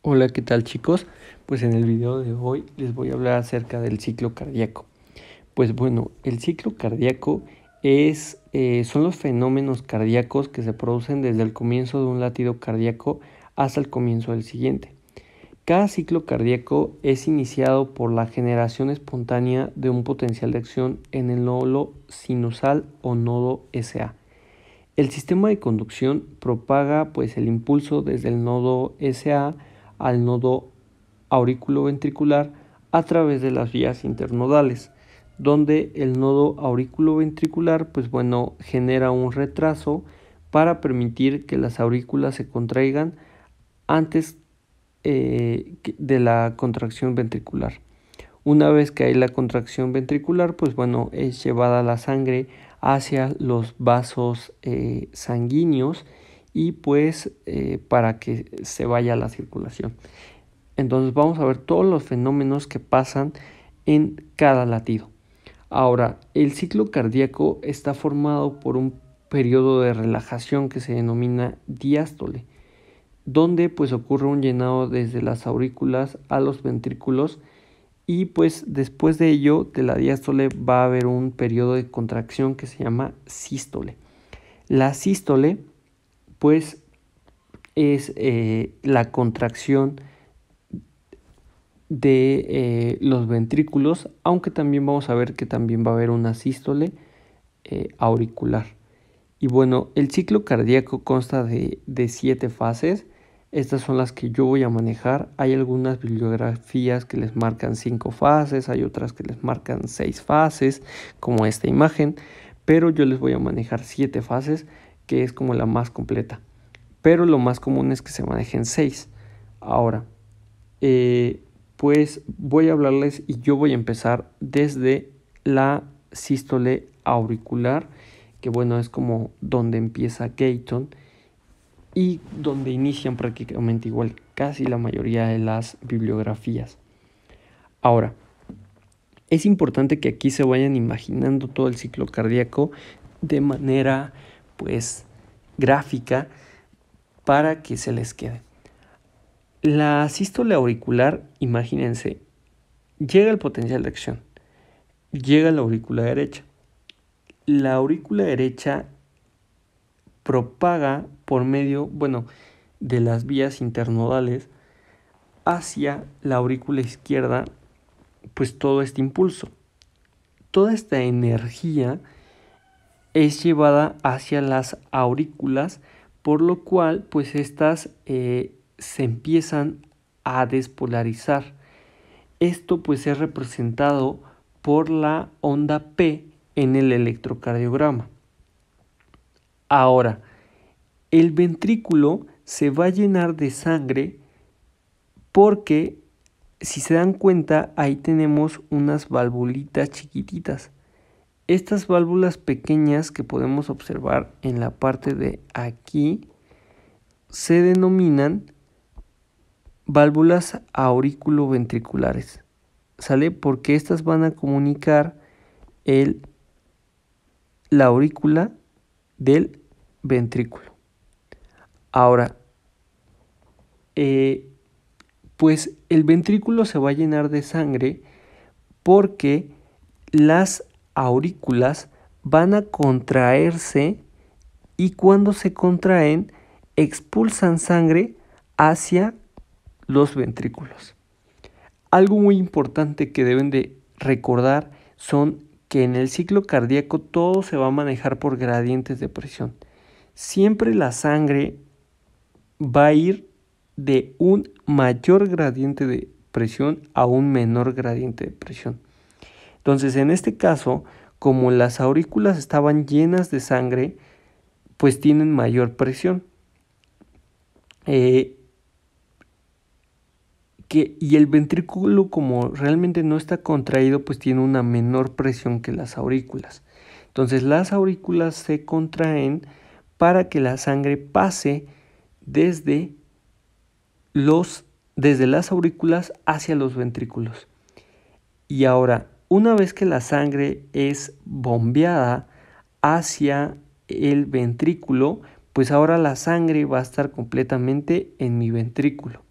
Hola, ¿qué tal chicos? Pues en el video de hoy les voy a hablar acerca del ciclo cardíaco. Pues bueno, el ciclo cardíaco son los fenómenos cardíacos que se producen desde el comienzo de un latido cardíaco hasta el comienzo del siguiente. Cada ciclo cardíaco es iniciado por la generación espontánea de un potencial de acción en el nódulo sinusal o nodo SA. El sistema de conducción propaga pues el impulso desde el nodo SA al nodo auriculoventricular a través de las vías internodales, donde el nodo auriculoventricular genera un retraso para permitir que las aurículas se contraigan antes de la contracción ventricular. Una vez que hay la contracción ventricular, es llevada la sangre hacia los vasos sanguíneos y para que se vaya la circulación. Entonces vamos a ver todos los fenómenos que pasan en cada latido. Ahora, el ciclo cardíaco está formado por un periodo de relajación que se denomina diástole, donde ocurre un llenado desde las aurículas a los ventrículos y después de ello, de la diástole, va a haber un periodo de contracción que se llama sístole. La sístole es la contracción de los ventrículos, aunque también vamos a ver que también va a haber una sístole auricular. Y bueno, el ciclo cardíaco consta de 7 fases. Estas son las que yo voy a manejar. Hay algunas bibliografías que les marcan 5 fases, hay otras que les marcan 6 fases, como esta imagen, pero yo les voy a manejar 7 fases, que es como la más completa. Pero lo más común es que se manejen 6. Ahora, voy a hablarles y yo voy a empezar desde la sístole auricular, que es como donde empieza Gayton y donde inician prácticamente igual casi la mayoría de las bibliografías. Ahora, es importante que aquí se vayan imaginando todo el ciclo cardíaco de manera gráfica para que se les quede. La sístole auricular, imagínense, llega el potencial de acción, llega la aurícula derecha. La aurícula derecha propaga por medio, de las vías internodales hacia la aurícula izquierda, todo este impulso. Toda esta energía es llevada hacia las aurículas, por lo cual estas se empiezan a despolarizar. Esto es representado por la onda P en el electrocardiograma. Ahora, el ventrículo se va a llenar de sangre porque, si se dan cuenta, ahí tenemos unas valvulitas chiquititas. Estas válvulas pequeñas que podemos observar en la parte de aquí se denominan válvulas auriculoventriculares, ¿sale? Porque estas van a comunicar la aurícula del ventrículo. Ahora, el ventrículo se va a llenar de sangre porque las aurículas van a contraerse y cuando se contraen expulsan sangre hacia los ventrículos. Algo muy importante que deben de recordar son que en el ciclo cardíaco todo se va a manejar por gradientes de presión. Siempre la sangre va a ir de un mayor gradiente de presión a un menor gradiente de presión. Entonces, en este caso, como las aurículas estaban llenas de sangre, tienen mayor presión. Y el ventrículo, como realmente no está contraído, tiene una menor presión que las aurículas. Entonces las aurículas se contraen para que la sangre pase desde las aurículas hacia los ventrículos. Y ahora, una vez que la sangre es bombeada hacia el ventrículo, ahora la sangre va a estar completamente en mi ventrículo.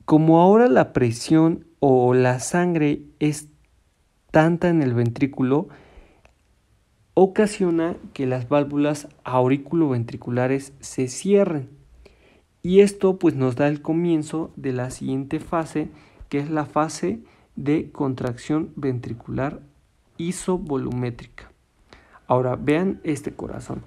Como ahora la presión o la sangre es tanta en el ventrículo, ocasiona que las válvulas auriculoventriculares se cierren. Y esto pues nos da el comienzo de la siguiente fase, que es la fase de contracción ventricular isovolumétrica. Ahora vean este corazón.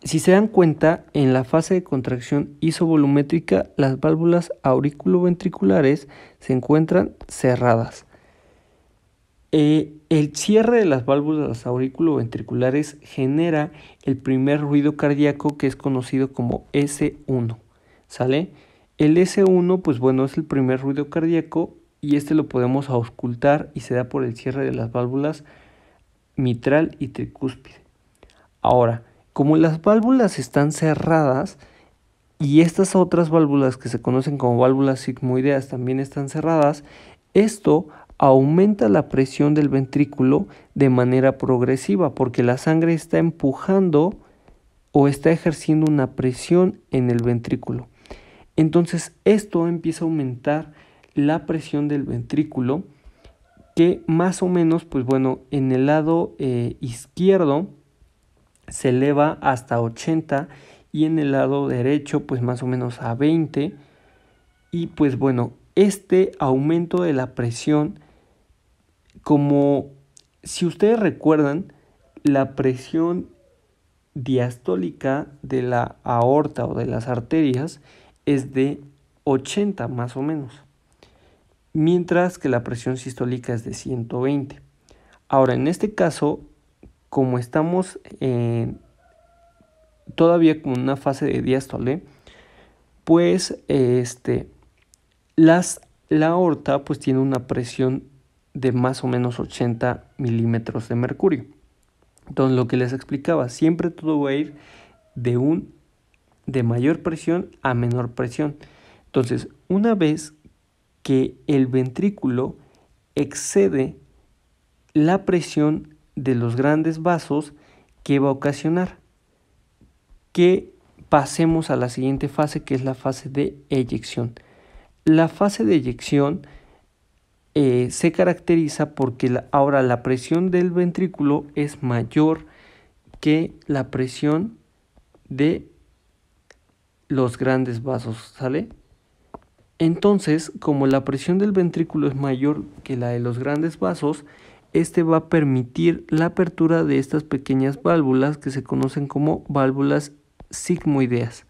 Si se dan cuenta, en la fase de contracción isovolumétrica, las válvulas auriculoventriculares se encuentran cerradas. El cierre de las válvulas auriculoventriculares genera el primer ruido cardíaco, que es conocido como S1, ¿sale? El S1, pues bueno, es el primer ruido cardíaco y este lo podemos auscultar y se da por el cierre de las válvulas mitral y tricúspide. Ahora, como las válvulas están cerradas y estas otras válvulas que se conocen como válvulas sigmoideas también están cerradas, esto aumenta la presión del ventrículo de manera progresiva porque la sangre está empujando o está ejerciendo una presión en el ventrículo. Entonces esto empieza a aumentar la presión del ventrículo, que más o menos, pues bueno, en el lado izquierdo se eleva hasta 80 y en el lado derecho pues más o menos a 20. Y pues bueno, este aumento de la presión, como si ustedes recuerdan, la presión diastólica de la aorta o de las arterias es de 80 más o menos, mientras que la presión sistólica es de 120. Ahora, en este caso, como estamos todavía con una fase de diástole, pues la aorta pues tiene una presión de más o menos 80 milímetros de mercurio. Entonces, lo que les explicaba, siempre todo va a ir de mayor presión a menor presión. Entonces, una vez que el ventrículo excede la presión de los grandes vasos, ¿qué va a ocasionar? Que pasemos a la siguiente fase, que es la fase de eyección. La fase de eyección se caracteriza porque ahora la presión del ventrículo es mayor que la presión de los grandes vasos, ¿sale? Entonces, como la presión del ventrículo es mayor que la de los grandes vasos, este va a permitir la apertura de estas pequeñas válvulas que se conocen como válvulas sigmoideas.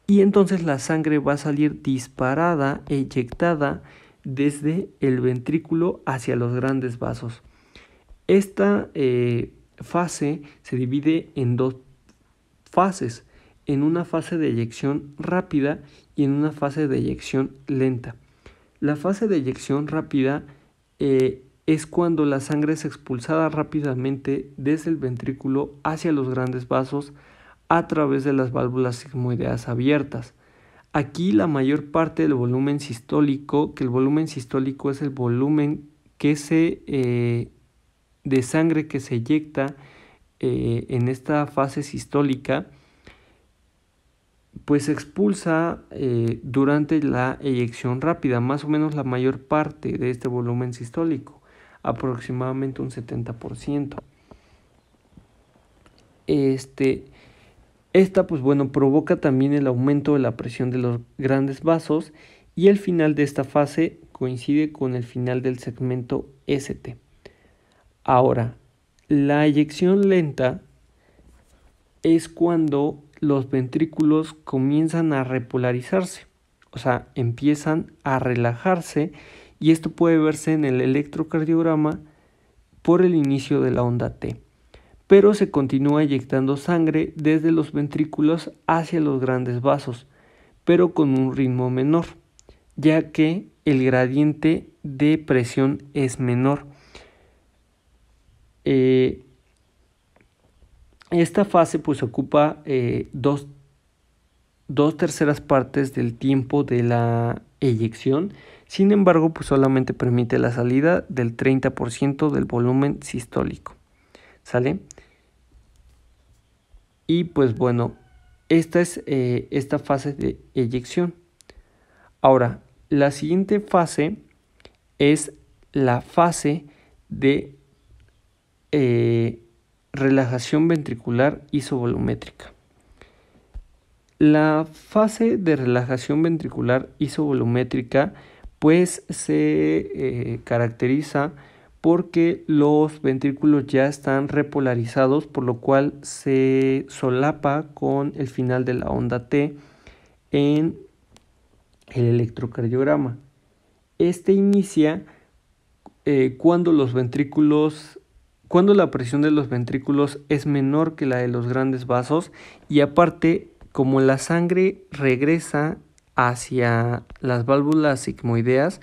Y entonces la sangre va a salir disparada, eyectada desde el ventrículo hacia los grandes vasos. Esta fase se divide en dos fases, en una fase de eyección rápida y en una fase de eyección lenta. La fase de eyección rápida es cuando la sangre es expulsada rápidamente desde el ventrículo hacia los grandes vasos a través de las válvulas sigmoideas abiertas. Aquí la mayor parte del volumen sistólico, que el volumen sistólico es el volumen de sangre que se eyecta en esta fase sistólica, pues se expulsa durante la eyección rápida, más o menos la mayor parte de este volumen sistólico, aproximadamente un 70%. Esta pues bueno provoca también el aumento de la presión de los grandes vasos y el final de esta fase coincide con el final del segmento ST. Ahora, la eyección lenta es cuando los ventrículos comienzan a repolarizarse, o sea, empiezan a relajarse, y esto puede verse en el electrocardiograma por el inicio de la onda T. Pero se continúa eyectando sangre desde los ventrículos hacia los grandes vasos, pero con un ritmo menor, ya que el gradiente de presión es menor. Esta fase pues ocupa dos terceras partes del tiempo de la eyección. Sin embargo, pues solamente permite la salida del 30% del volumen sistólico. ¿Sale? Y pues bueno, esta es esta fase de eyección. Ahora, la siguiente fase es la fase de relajación ventricular isovolumétrica. La fase de relajación ventricular isovolumétrica pues se caracteriza porque los ventrículos ya están repolarizados, por lo cual se solapa con el final de la onda T en el electrocardiograma. Este inicia cuando la presión de los ventrículos es menor que la de los grandes vasos, y aparte, como la sangre regresa hacia las válvulas sigmoideas,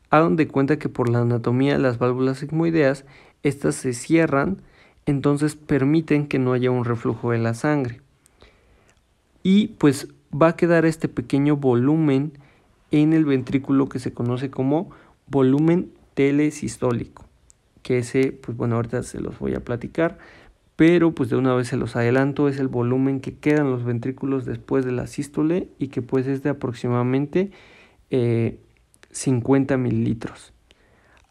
hagan de cuenta que por la anatomía de las válvulas sigmoideas, estas se cierran, entonces permiten que no haya un reflujo de la sangre. Y pues va a quedar este pequeño volumen en el ventrículo que se conoce como volumen telesistólico, que ese, pues bueno, ahorita se los voy a platicar, pero pues de una vez se los adelanto, es el volumen que quedan los ventrículos después de la sístole y que pues es de aproximadamente 50 mililitros.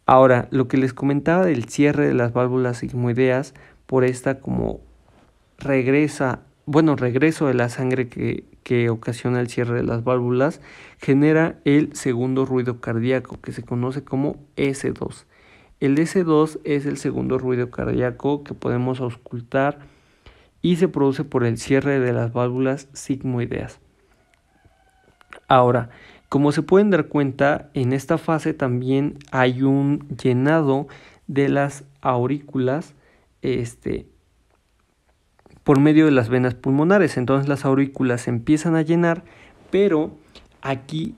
Ahora, lo que les comentaba del cierre de las válvulas sigmoideas, por esta como regreso de la sangre que ocasiona el cierre de las válvulas, genera el segundo ruido cardíaco, que se conoce como S2. El S2 es el segundo ruido cardíaco que podemos auscultar y se produce por el cierre de las válvulas sigmoideas. Ahora, como se pueden dar cuenta, en esta fase también hay un llenado de las aurículas por medio de las venas pulmonares. Entonces las aurículas se empiezan a llenar, pero aquí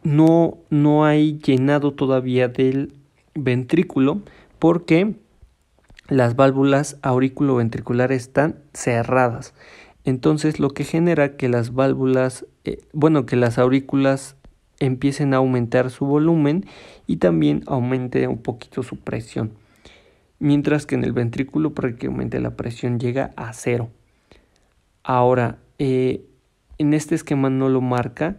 no hay llenado todavía del ventrículo, porque las válvulas auriculoventriculares están cerradas. Entonces lo que genera que las válvulas, que las aurículas empiecen a aumentar su volumen y también aumente un poquito su presión. Mientras que en el ventrículo prácticamente la presión llega a 0. Ahora, en este esquema no lo marca.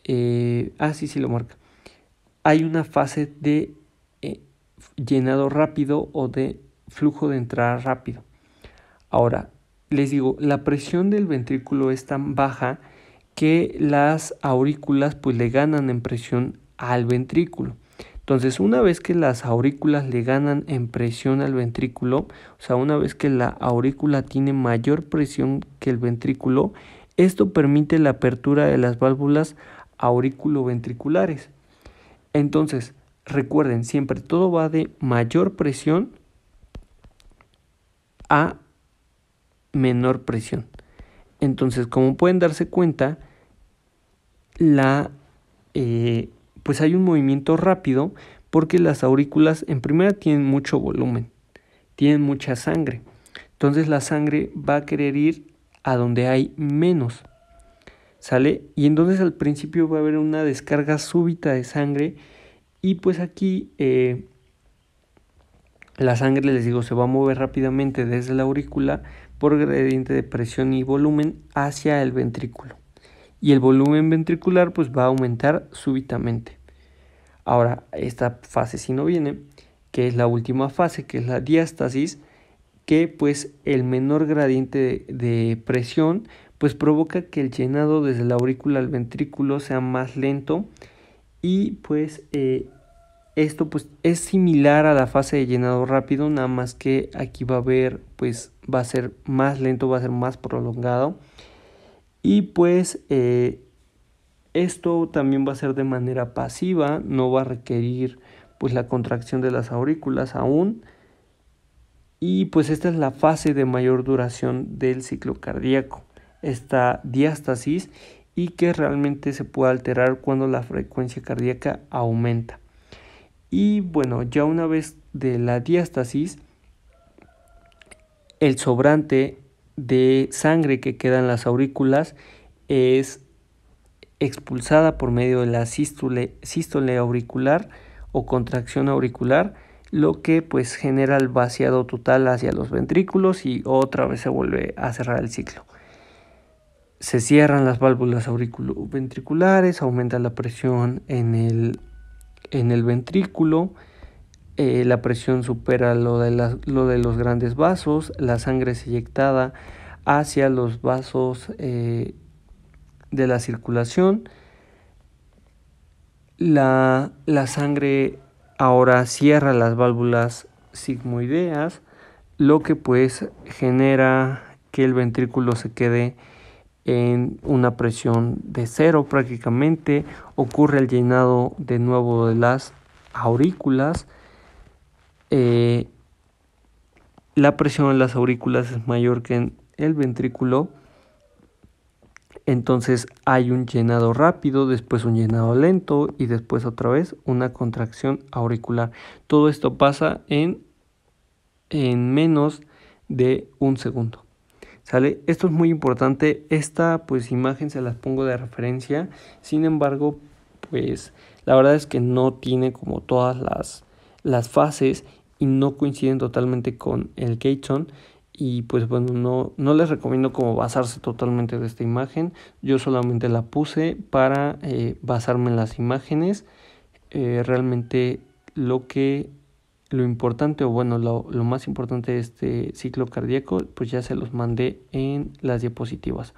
Sí lo marca. Hay una fase de llenado rápido o de flujo de entrada rápido. Ahora, les digo, la presión del ventrículo es tan baja que las aurículas pues le ganan en presión al ventrículo. Entonces, una vez que las aurículas le ganan en presión al ventrículo, o sea, una vez que la aurícula tiene mayor presión que el ventrículo, esto permite la apertura de las válvulas auriculoventriculares. Entonces, recuerden, siempre todo va de mayor presión a menor presión. Entonces, como pueden darse cuenta, pues hay un movimiento rápido porque las aurículas en primera tienen mucho volumen, tienen mucha sangre. Entonces la sangre va a querer ir a donde hay menos, ¿sale? Y entonces al principio va a haber una descarga súbita de sangre y pues aquí la sangre, les digo, se va a mover rápidamente desde la aurícula por gradiente de presión y volumen hacia el ventrículo. Y el volumen ventricular pues va a aumentar súbitamente. Ahora, esta fase sí no viene, que es la última fase, que es la diástasis, que pues el menor gradiente de presión pues provoca que el llenado desde la aurícula al ventrículo sea más lento y pues esto pues es similar a la fase de llenado rápido, nada más que aquí va a ser más lento, va a ser más prolongado. Y pues esto también va a ser de manera pasiva, no va a requerir pues la contracción de las aurículas aún. Y pues esta es la fase de mayor duración del ciclo cardíaco, esta diástasis, y que realmente se puede alterar cuando la frecuencia cardíaca aumenta. Y bueno, ya una vez de la diástasis, el sobrante de sangre que queda en las aurículas es expulsada por medio de la sístole auricular o contracción auricular, lo que pues genera el vaciado total hacia los ventrículos y otra vez se vuelve a cerrar el ciclo. se cierran las válvulas auriculoventriculares, aumenta la presión en el ventrículo, la presión supera lo de los grandes vasos, la sangre es eyectada hacia los vasos de la circulación. La sangre ahora cierra las válvulas sigmoideas, lo que pues genera que el ventrículo se quede en una presión de 0 prácticamente. Ocurre el llenado de nuevo de las aurículas. La presión en las aurículas es mayor que en el ventrículo. Entonces hay un llenado rápido, después un llenado lento y después otra vez una contracción auricular. Todo esto pasa en menos de un segundo. ¿Sale? Esto es muy importante. Esta pues imagen se las pongo de referencia. Sin embargo, pues la verdad es que no tiene como todas las fases y no coinciden totalmente con el Gateson. Y pues bueno, no les recomiendo como basarse totalmente de esta imagen. Yo solamente la puse para basarme en las imágenes. Realmente lo importante, o bueno, lo más importante de este ciclo cardíaco, pues ya se los mandé en las diapositivas.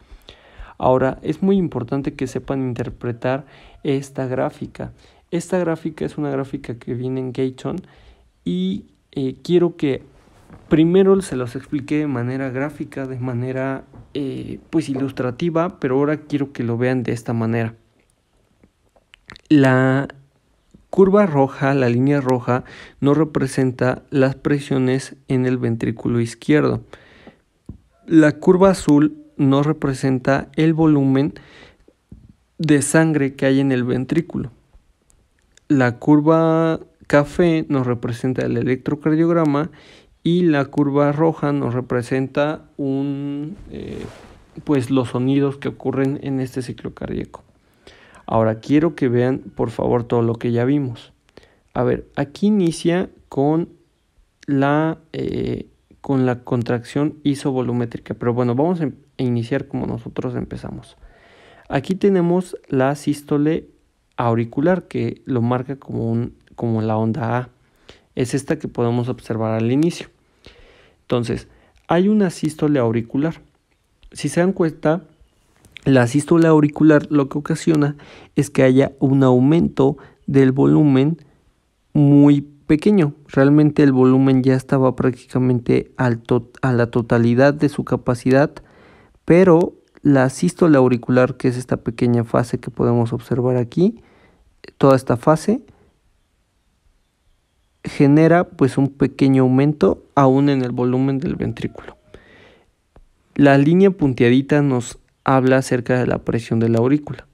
Ahora, es muy importante que sepan interpretar esta gráfica. Esta gráfica es una gráfica que viene en Gateson y quiero que primero se los expliqué de manera gráfica, de manera pues ilustrativa, pero ahora quiero que lo vean de esta manera. La curva roja, la línea roja, no representa las presiones en el ventrículo izquierdo. La curva azul no representa el volumen de sangre que hay en el ventrículo. La curva café nos representa el electrocardiograma y la curva roja nos representa pues los sonidos que ocurren en este ciclo cardíaco. Ahora quiero que vean por favor todo lo que ya vimos. A ver, aquí inicia con la contracción isovolumétrica, pero bueno, vamos a iniciar como nosotros empezamos. Aquí tenemos la sístole auricular, que lo marca como la onda A. Es esta que podemos observar al inicio. Entonces, hay una sístole auricular. Si se dan cuenta, la sístole auricular lo que ocasiona es que haya un aumento del volumen muy pequeño. Realmente el volumen ya estaba prácticamente a la totalidad de su capacidad, pero la sístole auricular, que es esta pequeña fase que podemos observar aquí, toda esta fase genera pues un pequeño aumento aún en el volumen del ventrículo. La línea punteadita nos habla acerca de la presión de la aurícula.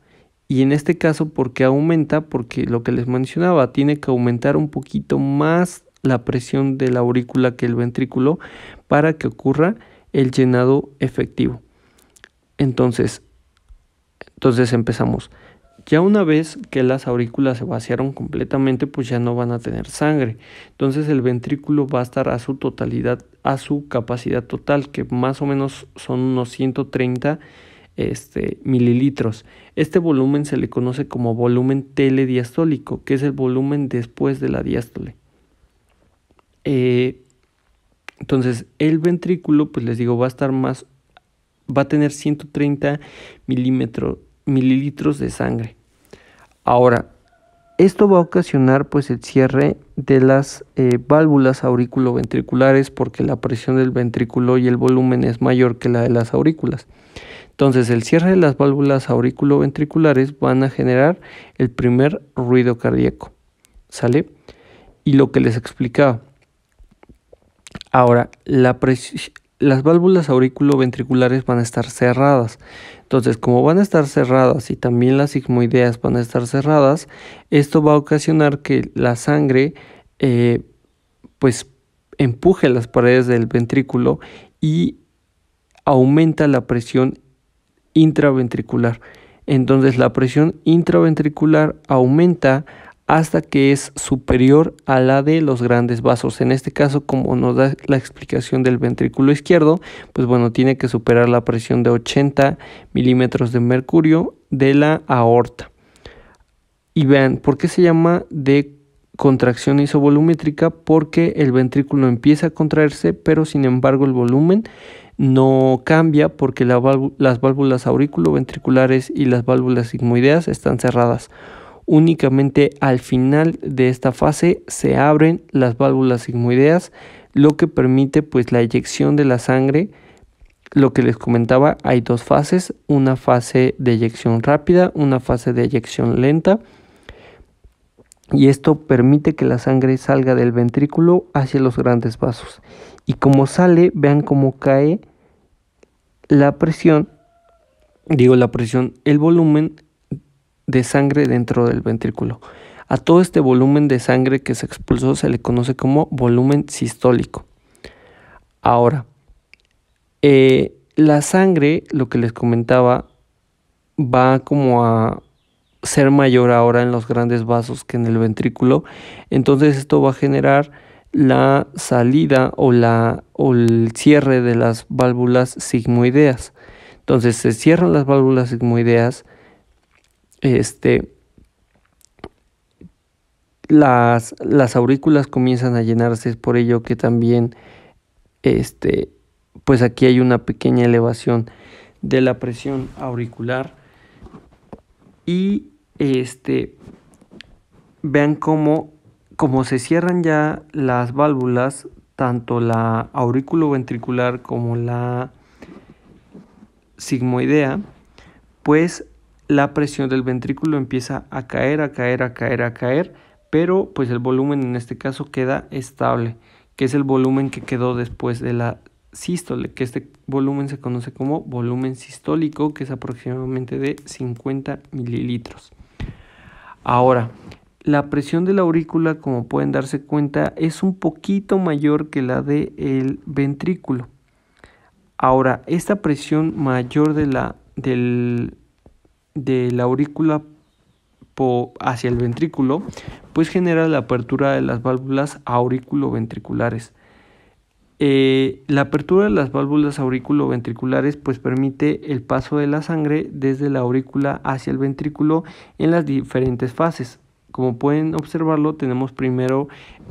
Y en este caso, ¿por qué aumenta? Porque lo que les mencionaba, tiene que aumentar un poquito más la presión de la aurícula que el ventrículo para que ocurra el llenado efectivo. Entonces empezamos. Ya una vez que las aurículas se vaciaron completamente, pues ya no van a tener sangre. Entonces el ventrículo va a estar a su totalidad, a su capacidad total, que más o menos son unos 130 mililitros. Este volumen se le conoce como volumen telediastólico, que es el volumen después de la diástole. Entonces el ventrículo, pues les digo, va a tener 130 mililitros de sangre. Ahora, esto va a ocasionar pues el cierre de las válvulas auriculoventriculares, porque la presión del ventrículo y el volumen es mayor que la de las aurículas. Entonces el cierre de las válvulas auriculoventriculares van a generar el primer ruido cardíaco. ¿Sale? Y lo que les explicaba. Ahora, las válvulas auriculoventriculares van a estar cerradas. Entonces, como van a estar cerradas y también las sigmoideas van a estar cerradas, esto va a ocasionar que la sangre pues empuje las paredes del ventrículo y aumenta la presión intraventricular. Entonces la presión intraventricular aumenta hasta que es superior a la de los grandes vasos. En este caso, como nos da la explicación del ventrículo izquierdo, pues bueno, tiene que superar la presión de 80 milímetros de mercurio de la aorta. Y vean, ¿por qué se llama de contracción isovolumétrica? Porque el ventrículo empieza a contraerse, pero sin embargo el volumen no cambia porque las válvulas auriculoventriculares y las válvulas sigmoideas están cerradas. Únicamente al final de esta fase se abren las válvulas sigmoideas, lo que permite pues la eyección de la sangre. Lo que les comentaba, hay dos fases, una fase de eyección rápida, una fase de eyección lenta, y esto permite que la sangre salga del ventrículo hacia los grandes vasos. Y como sale, vean cómo cae la presión, el volumen de sangre dentro del ventrículo. A todo este volumen de sangre que se expulsó se le conoce como volumen sistólico. Ahora, la sangre, lo que les comentaba, va como a ser mayor ahora en los grandes vasos que en el ventrículo. Entonces esto va a generar la salida o el cierre de las válvulas sigmoideas. Entonces se cierran las válvulas sigmoideas, las aurículas comienzan a llenarse. Es por ello que también pues aquí hay una pequeña elevación de la presión auricular. Y vean cómo se cierran ya las válvulas, tanto la auriculoventricular como la sigmoidea, pues la presión del ventrículo empieza a caer, pero pues el volumen en este caso queda estable, que es el volumen que quedó después de la sístole, que este volumen se conoce como volumen sistólico, que es aproximadamente de 50 mililitros. Ahora, la presión de la aurícula, como pueden darse cuenta, es un poquito mayor que la del ventrículo. Ahora, esta presión mayor de la aurícula hacia el ventrículo, pues genera la apertura de las válvulas auriculoventriculares. La apertura de las válvulas auriculoventriculares pues permite el paso de la sangre desde la aurícula hacia el ventrículo en las diferentes fases. Como pueden observarlo, tenemos primero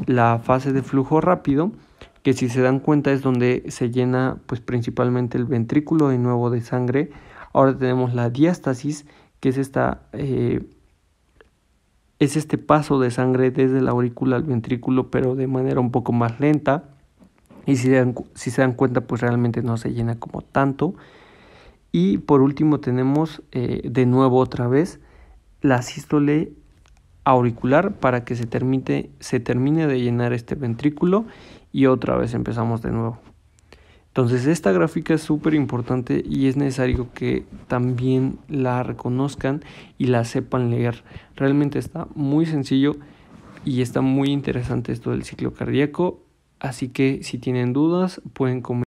la fase de flujo rápido, que si se dan cuenta es donde se llena pues principalmente el ventrículo de nuevo de sangre. Ahora tenemos la diástasis, que es este paso de sangre desde la aurícula al ventrículo, pero de manera un poco más lenta. Y si se dan cuenta, pues realmente no se llena como tanto. Y por último tenemos de nuevo otra vez la sístole auricular para que se termine de llenar este ventrículo, y otra vez empezamos de nuevo. Entonces esta gráfica es súper importante y es necesario que también la reconozcan y la sepan leer. Realmente está muy sencillo y está muy interesante esto del ciclo cardíaco. Así que si tienen dudas pueden comentar.